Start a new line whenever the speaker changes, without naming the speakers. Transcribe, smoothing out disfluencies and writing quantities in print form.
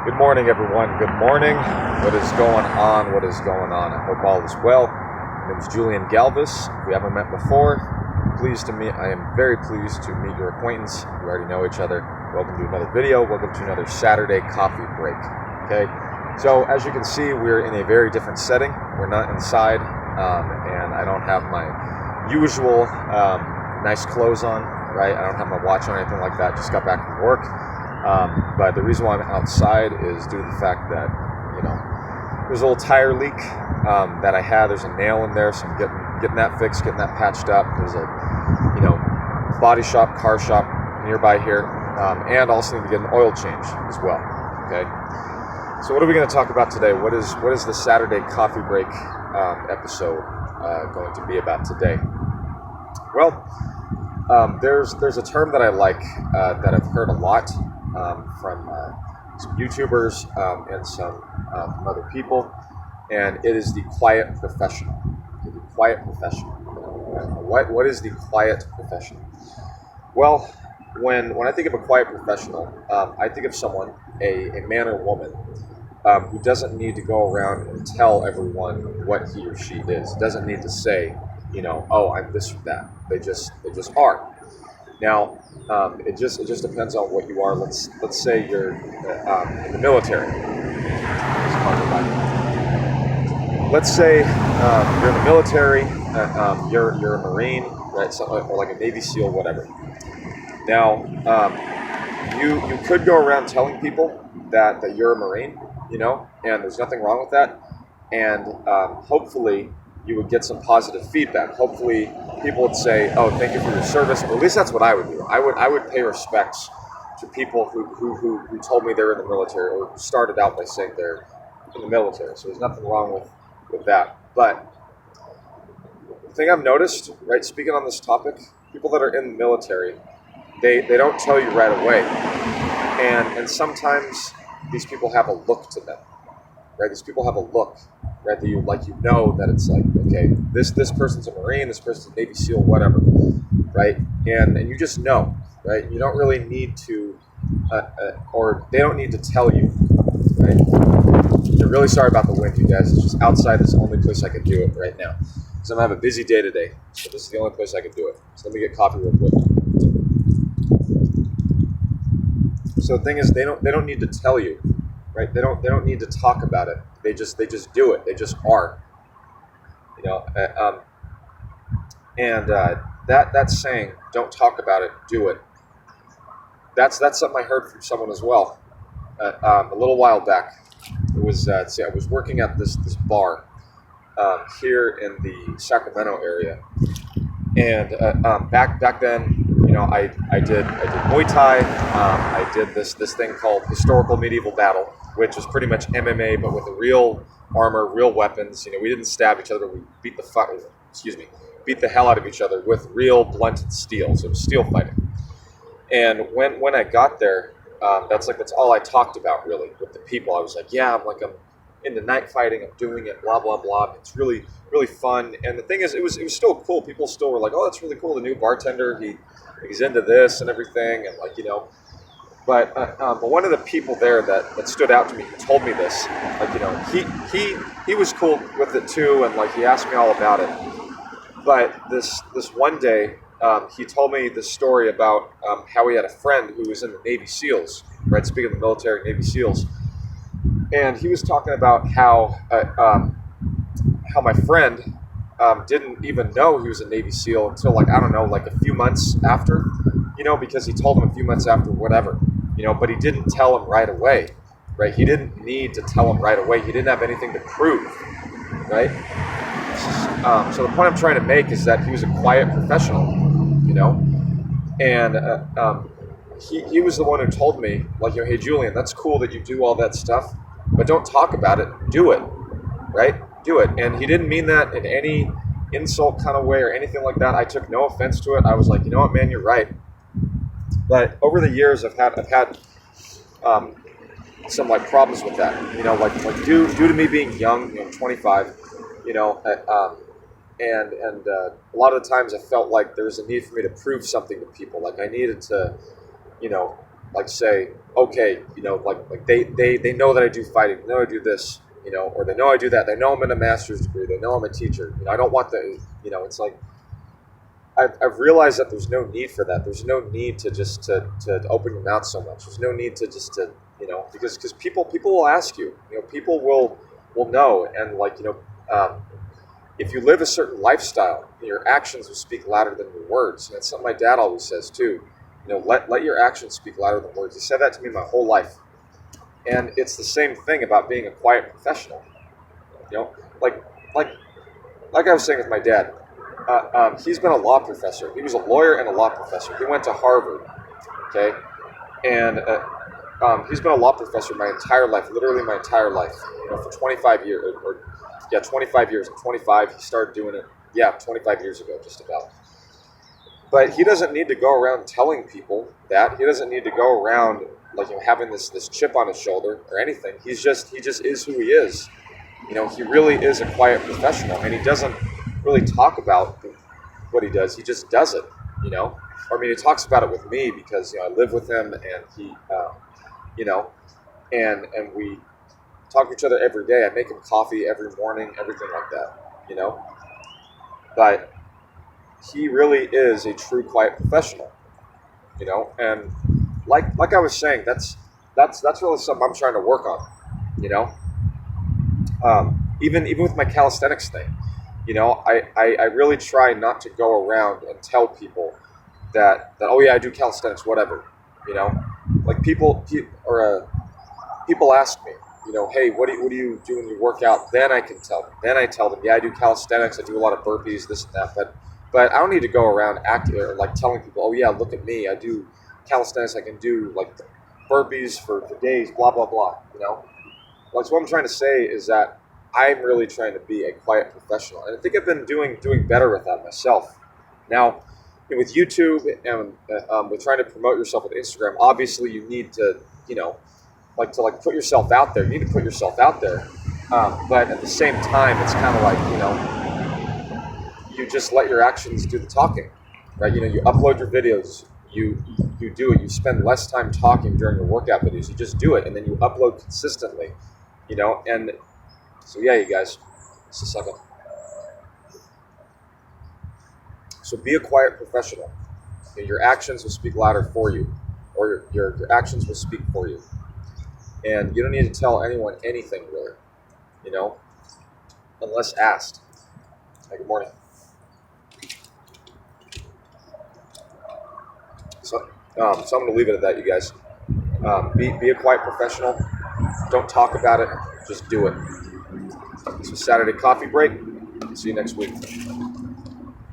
Good morning, everyone. Good morning. What is going on? What is going on? I hope all is well. My name is Julian Galvis. If we haven't met before, I am very pleased to meet your acquaintance. We already know each other. Welcome to another video. Welcome to another Saturday coffee break. Okay. So as you can see, we're in a very different setting. We're not inside, and I don't have my usual nice clothes on. Right. I don't have my watch or anything like that. Just got back from work. But the reason why I'm outside is due to the fact that, there's a little tire leak that I had. There's a nail in there, so I'm getting that fixed, getting that patched up. There's a, body shop, car shop nearby here, and also need to get an oil change as well. Okay. So what are we going to talk about today? What is the Saturday coffee break episode going to be about today? Well, there's a term that I like that I've heard a lot from some YouTubers and some from other people, and it is the quiet professional. The quiet professional. What is the quiet professional? Well, when I think of a quiet professional, I think of someone, a man or woman, who doesn't need to go around and tell everyone what he or she is. Doesn't need to say, oh, I'm this or that. They just are. Now, it just depends on what you are. Let's say you're in the military. Let's say you're in the military. You're a Marine, right? Or like a Navy SEAL, whatever. Now, you could go around telling people that you're a Marine, and there's nothing wrong with that. And hopefully, you would get some positive feedback. Hopefully, people would say, "Oh, thank you for your service." Well, at least that's what I would do. I would pay respects to people who told me they're in the military or started out by saying they're in the military. So there's nothing wrong with that. But the thing I've noticed, right, speaking on this topic, people that are in the military, they don't tell you right away, and sometimes these people have a look to them. Right, these people have a look, right? That that it's like, okay, this person's a Marine, this person's a Navy SEAL, whatever, right? And you just know, right? You don't really need to, or they don't need to tell you, right? I'm really sorry about the wind, you guys. It's just outside. This is the only place I can do it right now, because I'm gonna have a busy day today. So this is the only place I can do it. So let me get coffee real quick. So the thing is, they don't need to tell you. Right? They don't need to talk about it. They just do it. They just are. That saying, "Don't talk about it, do it." That's something I heard from someone as well. A little while back, it was I was working at this bar here in the Sacramento area, and back then. I did Muay Thai. I did this thing called historical medieval battle, which is pretty much MMA, but with real armor, real weapons. We didn't stab each other. We beat the hell out of each other with real blunted steel. So it was steel fighting. And when I got there, that's all I talked about really with the people. I was like, I'm into night fighting. I'm doing it. Blah blah blah. It's really really fun. And the thing is, it was still cool. People still were like, oh, that's really cool. The new bartender, he's into this and everything, and But one of the people there that stood out to me, who told me this, he was cool with it too, and he asked me all about it. But this one day, he told me this story about how he had a friend who was in the Navy SEALs, right? Speaking of the military, Navy SEALs, and he was talking about how my friend didn't even know he was a Navy SEAL until a few months after, because he told him a few months after, whatever, but he didn't tell him right away, right? He didn't need to tell him right away. He didn't have anything to prove, right? So the point I'm trying to make is that he was a quiet professional, and he was the one who told me, hey, Julian, that's cool that you do all that stuff, but don't talk about it, do it, right? Do it. And he didn't mean that in any insult kind of way or anything like that. I took no offense to it. I was like, you know what, man, you're right. But over the years, I've had some problems with that. Due to me being young, 25, and a lot of the times I felt like there was a need for me to prove something to people. I needed to, like say, okay, like they know that I do fighting, they know I do this, or they know I do that. They know I'm in a master's degree. They know I'm a teacher. I don't want it's like, I've realized that there's no need for that. There's no need to just to open your mouth so much. There's no need to just to, because people will ask you, people will know. And like, if you live a certain lifestyle, your actions will speak louder than your words. And that's something my dad always says too. Let your actions speak louder than words. He said that to me my whole life. And it's the same thing about being a quiet professional. Like I was saying with my dad, he's been a law professor. He was a lawyer and a law professor. He went to Harvard, okay? And he's been a law professor my entire life, literally my entire life, for 25 years. 25 years. At 25, he started doing it, 25 years ago, just about. But he doesn't need to go around telling people that. He doesn't need to go around like having this chip on his shoulder or anything. He just is who he is. He really is a quiet professional, and he doesn't really talk about what he does. He just does it. He talks about it with me because I live with him, and he, and we talk to each other every day. I make him coffee every morning, everything like that. But he really is a true quiet professional. And like I was saying, that's really something I'm trying to work on. Even with my calisthenics thing, I really try not to go around and tell people that oh yeah, I do calisthenics, whatever. Like people ask me, hey, what do you do when you work out? Then I can tell them. Then I tell them, yeah, I do calisthenics, I do a lot of burpees, this and that. But I don't need to go around acting or like telling people, oh yeah, look at me, I do calisthenics, I can do like burpees for days, blah blah blah. Like, so what I'm trying to say is that I'm really trying to be a quiet professional, and I think I've been doing better with that myself. Now, with YouTube and with trying to promote yourself with Instagram, obviously you need to, put yourself out there. You need to put yourself out there, but at the same time, it's kind of like, you just let your actions do the talking, right? You upload your videos, you do it. You spend less time talking during your workout videos. You just do it, and then you upload consistently, and so yeah, you guys, just a second. So be a quiet professional. Your actions will speak louder for you, or your actions will speak for you. And you don't need to tell anyone anything, really, unless asked. Hey, good morning. So I'm going to leave it at that, you guys. Be a quiet professional. Don't talk about it. Just do it. So Saturday coffee break. See you next week.